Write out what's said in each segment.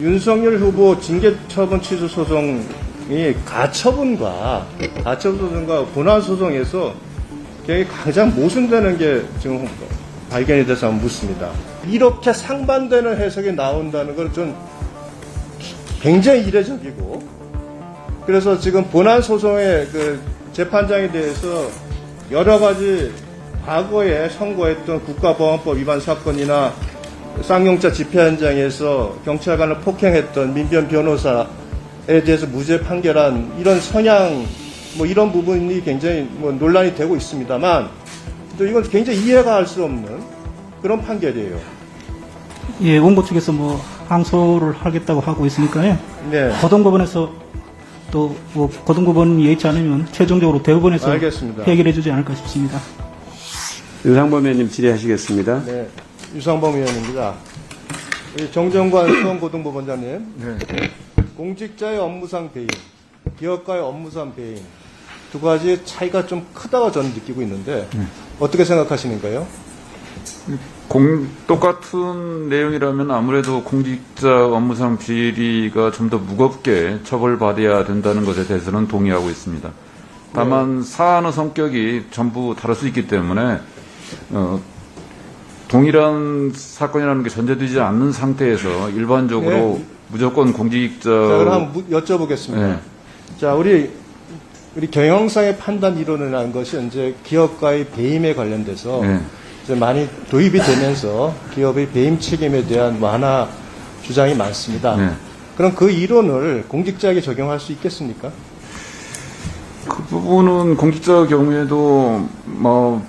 윤석열 후보 징계처분 취소 소송이 가처분과 본안 소송에서 가장 모순되는 게 지금 발견이 돼서 한번 묻습니다. 이렇게 상반되는 해석이 나온다는 건 좀 굉장히 이례적이고, 그래서 지금 본안 소송의 그 재판장에 대해서 여러 가지 과거에 선고했던 국가보안법 위반 사건이나 쌍용차 집회 현장에서 경찰관을 폭행했던 민변 변호사에 대해서 무죄 판결한 이런 성향, 이런 부분이 굉장히 논란이 되고 있습니다만, 또 이건 굉장히 이해가 할 수 없는 그런 판결이에요. 예, 원고 측에서 항소를 하겠다고 하고 있으니까요. 네. 고등법원에서 또 고등법원이 예의치 않으면 최종적으로 대법원에서 알겠습니다. 해결해 주지 않을까 싶습니다. 유상범 의원님 질의하시겠습니다. 네. 유상범 의원입니다. 정정관 수원고등법원장님. 네. 공직자의 업무상 배임, 기업가의 업무상 배임, 두 가지 차이가 좀 크다고 저는 느끼고 있는데, 어떻게 생각하시는가요? 똑같은 내용이라면 아무래도 공직자 업무상 비리가 좀 더 무겁게 처벌받아야 된다는 것에 대해서는 동의하고 있습니다. 다만 사안의 성격이 전부 다를 수 있기 때문에 동일한 사건이라는 게 전제되지 않는 상태에서 일반적으로 네. 무조건 공직자. 자, 그럼 한번 여쭤보겠습니다. 네. 자, 우리 경영상의 판단 이론이라는 것이 이제 기업가의 배임에 관련돼서 네. 이제 많이 도입이 되면서 기업의 배임 책임에 대한 완화 주장이 많습니다. 네. 그럼 그 이론을 공직자에게 적용할 수 있겠습니까? 그 부분은 공직자 경우에도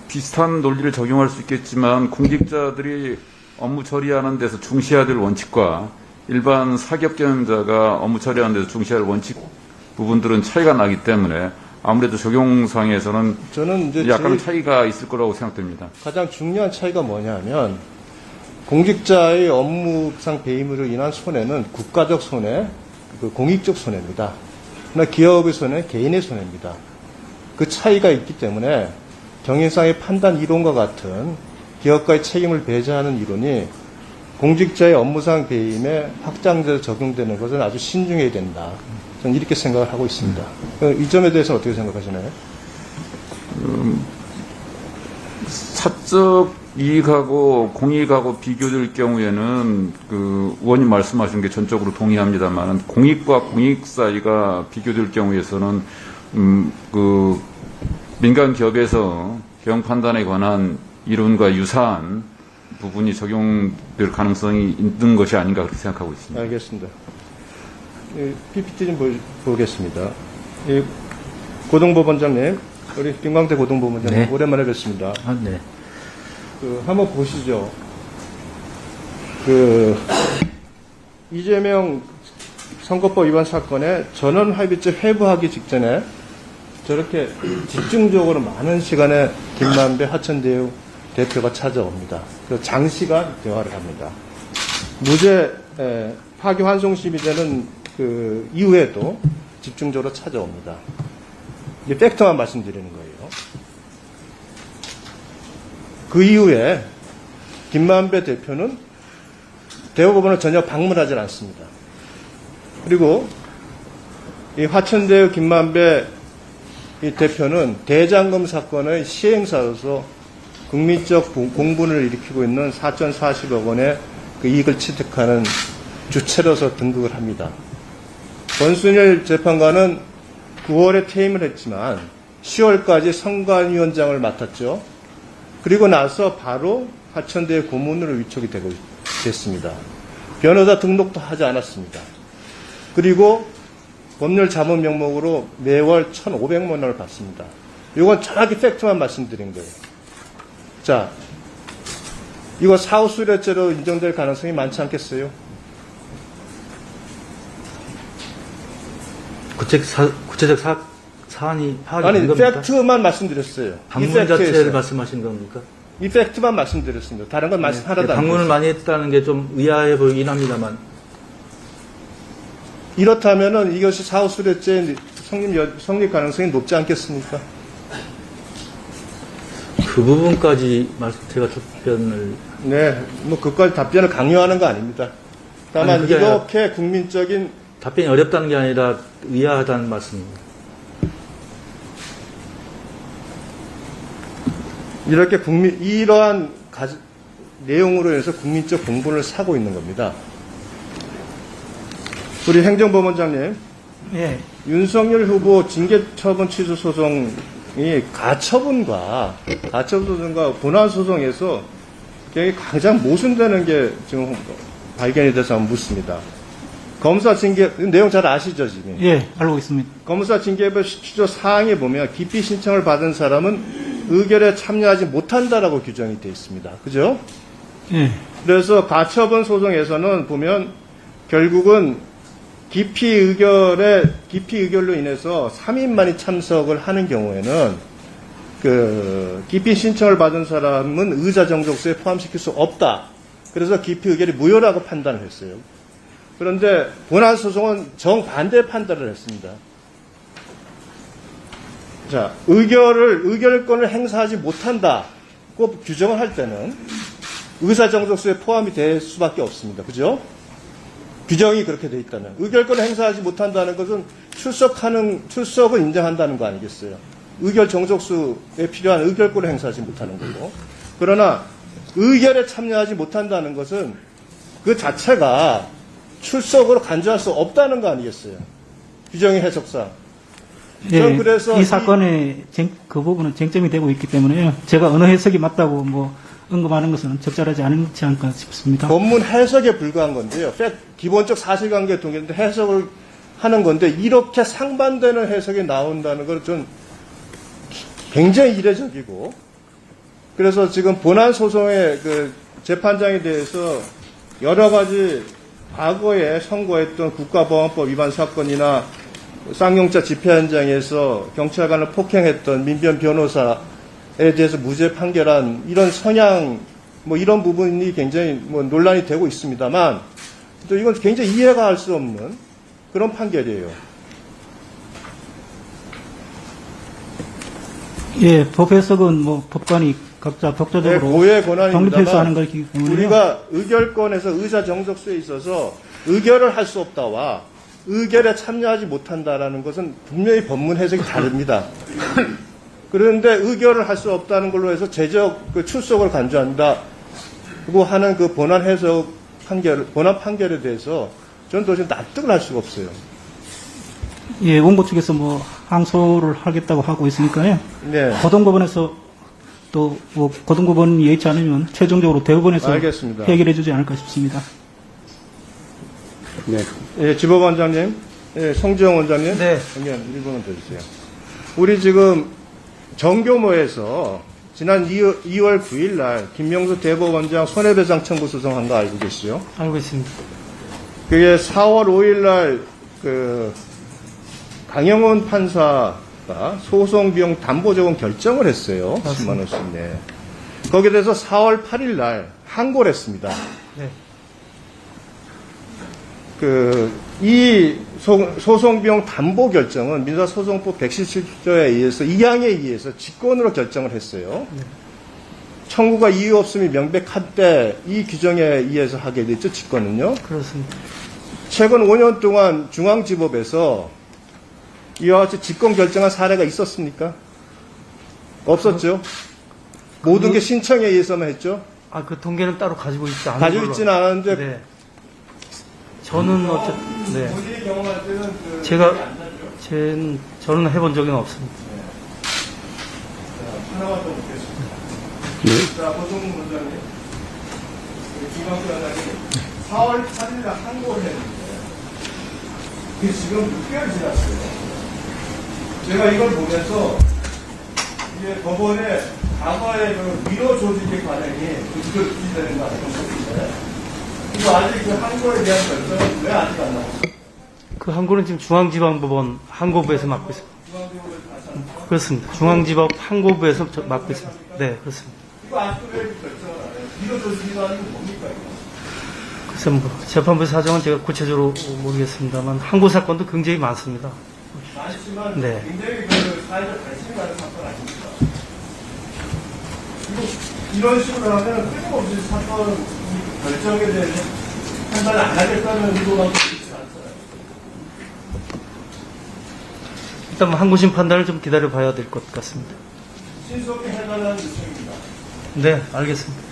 비슷한 논리를 적용할 수 있겠지만, 공직자들이 업무 처리하는 데서 중시해야 될 원칙과 일반 사기업 경영자가 업무 처리하는 데서 중시할 원칙 부분들은 차이가 나기 때문에 아무래도 적용상에서는 저는 이제 약간의 제일 차이가 있을 거라고 생각됩니다. 가장 중요한 차이가 뭐냐면, 공직자의 업무상 배임으로 인한 손해는 국가적 손해, 공익적 손해입니다. 그러나 기업의 손해는 개인의 손해입니다. 그 차이가 있기 때문에 경영상의 판단 이론과 같은 기업가의 책임을 배제하는 이론이 공직자의 업무상 배임에 확장적으로 적용되는 것은 아주 신중해야 된다. 저는 이렇게 생각을 하고 있습니다. 이 점에 대해서는 어떻게 생각하시나요? 사적 이익하고 공익하고 비교될 경우에는 그 의원님 말씀하신 게 전적으로 동의합니다만, 공익과 공익 사이가 비교될 경우에서는 그 민간 기업에서 경영 판단에 관한 이론과 유사한 부분이 적용될 가능성이 있는 것이 아닌가 그렇게 생각하고 있습니다. 알겠습니다. PPT 좀 보겠습니다. 고등법원장님, 우리 김광태 고등법원장님, 네. 오랜만에 뵙습니다. 네. 한번 보시죠. 이재명 선거법 위반 사건의 전원 합의체 회부하기 직전에 저렇게 집중적으로 많은 시간에 김만배 하천대유 대표가 찾아옵니다. 그래서 장시간 대화를 합니다. 무죄 파기환송심의되는 그 이후에도 집중적으로 찾아옵니다. 이제 팩트만 말씀드리는 거예요. 그 이후에 김만배 대표는 대법원을 전혀 방문하지 않습니다. 그리고 이 화천대유 김만배 이 대표는 대장금 사건의 시행사로서 국민적 공분을 일으키고 있는 4,040억 원의 그 이익을 취득하는 주체로서 등극을 합니다. 권순일 재판관은 9월에 퇴임을 했지만 10월까지 선관위원장을 맡았죠. 그리고 나서 바로 화천대유 고문으로 위촉이 됐습니다. 변호사 등록도 하지 않았습니다. 그리고 법률 자문 명목으로 매월 1,500만 원을 받습니다. 이건 정확히 팩트만 말씀드린 거예요. 자, 이거 사후수뢰죄로 인정될 가능성이 많지 않겠어요? 구체적 사안이 파악이 아니, 된 겁니까? 팩트만 말씀드렸어요. 방문 이 팩트에서. 자체를 말씀하신 겁니까? 이 팩트만 말씀드렸습니다. 다른 건 말씀 하나도 안 방문을 드렸어요. 많이 했다는 게 좀 의아해 보이긴 합니다만. 이렇다면은 이것이 사후수뢰죄 성립 가능성이 높지 않겠습니까? 그 부분까지 제가 답변을. 네, 그까지 답변을 강요하는 거 아닙니다. 다만 아니, 그게 아니라- 이렇게 국민적인 답변이 어렵다는 게 아니라 의아하다는 말씀입니다. 이렇게 이러한 내용으로 해서 국민적 공분을 사고 있는 겁니다. 우리 행정법원장님, 예. 윤석열 후보 징계처분 취소 소송이 가처분과 본안 소송에서 가장 모순되는 게 지금 발견이 돼서 한번 묻습니다. 검사 징계 내용 잘 아시죠 지금? 예, 알고 있습니다. 검사 징계법 취소 사항에 보면 기피 신청을 받은 사람은 의결에 참여하지 못한다라고 규정이 되어 있습니다. 그죠? 예. 그래서 가처분 소송에서는 보면 결국은 기피 의결로 인해서 3인만이 참석을 하는 경우에는 기피 신청을 받은 사람은 의사 정족수에 포함시킬 수 없다. 그래서 기피 의결이 무효라고 판단을 했어요. 그런데 본안 소송은 정반대 판단을 했습니다. 자, 의결권을 행사하지 못한다고 규정을 할 때는 의사 정족수에 포함이 될 수밖에 없습니다. 그죠? 규정이 그렇게 돼 있다면 의결권을 행사하지 못한다는 것은 출석을 인정한다는 거 아니겠어요? 의결 정족수에 필요한 의결권을 행사하지 못하는 거고. 그러나 의결에 참여하지 못한다는 것은 그 자체가 출석으로 간주할 수 없다는 거 아니겠어요? 규정의 해석상. 예. 그래서 이 사건의 그 부분은 쟁점이 되고 있기 때문에요. 제가 어느 해석이 맞다고 언급하는 것은 적절하지 않지 않을까 싶습니다. 법문 해석에 불과한 건데요. 기본적 사실관계 동일인데 해석을 하는 건데 이렇게 상반되는 해석이 나온다는 걸 좀 굉장히 이례적이고 그래서 지금 본안 소송의 재판장에 대해서 여러 가지 과거에 선고했던 국가보안법 위반 사건이나 쌍용차 집회 현장에서 경찰관을 폭행했던 민변 변호사에 대해서 무죄 판결한 이런 성향, 이런 부분이 굉장히 논란이 되고 있습니다만, 또 이건 굉장히 이해가 할 수 없는 그런 판결이에요. 예, 법 해석은 법관이 각자 독자적으로 고유의 권한입니다만 독립해서 하는 것이기 때문에 우리가 의결권에서 의사 정족수에 있어서 의결을 할 수 없다와 의결에 참여하지 못한다라는 것은 분명히 법문 해석이 다릅니다. 그런데 의결을 할 수 없다는 걸로 해서 출석을 간주한다고 하는 그 본안 판결에 대해서 저는 도저히 납득을 할 수가 없어요. 예, 원고 측에서 항소를 하겠다고 하고 있으니까요. 네. 고등법원에서 또 고등법원이 예의치 않으면 최종적으로 대법원에서 알겠습니다. 해결해 주지 않을까 싶습니다. 네. 예, 지법원장님, 예, 송지영 원장님, 네. 의견 1분은 더 주세요. 우리 지금 정교모에서 지난 2월 9일 날 김명수 대법원장 손해배상 청구 소송한 거 알고 계시죠? 알고 있습니다. 그게 4월 5일 날 강영원 판사가 소송 비용 담보 적용 결정을 했어요. 10만 원씩. 네. 거기에 대해서 4월 8일 날 항고를 했습니다. 네. 이 소송 비용 담보 결정은 민사소송법 117조에 의해서 2항에 의해서 직권으로 결정을 했어요. 네. 청구가 이유 없음이 명백한 때 이 규정에 의해서 하게 됐죠, 직권은요. 그렇습니다. 최근 5년 동안 중앙지법에서 이와 같이 직권 결정한 사례가 있었습니까? 없었죠. 모든 게 신청에 의해서만 했죠. 그 통계는 따로 가지고 있지 않은 가지고 걸로. 있지는 않았는데 네. 저는 네. 본인이 경험할 때는 저는 해본 적은 없습니다. 하나만 더 묻겠습니다. 네. 자, 고성문 원장님, 김광수 원장님, 4월 8일 날 항고를 했는데 그게 지금 6개월 지났어요. 제가 이걸 보면서 이제 법원의 과거의 위로 조직의 관행이 부족되는 거 아니에요? 이거 아직 그 항고에 대한 결정은 왜 아직 안 나왔어요? 그 항고는 지금 중앙지방법원 항고부에서 맡고 있습니다. 그렇습니다. 중앙지법 항고부에서 맡고 있습니다. 네, 그렇습니다. 이거 아직도 왜 결정을 안 해요? 위로 조직이라는 게 뭡니까 이거? 글쎄 재판부 사정은 제가 구체적으로 모르겠습니다만 항고 사건도 굉장히 많습니다. 많지만 네. 굉장히 사회적 관심이 가는 사건 아닙니까? 이런 식으로 하면 끊임없이 사건 결정에 대해서 판단을 안 하겠다는 의도가 있지 않아요. 일단 뭐 항고심 판단을 좀 기다려 봐야 될 것 같습니다. 신속히 해달라는 요청입니다. 네, 알겠습니다.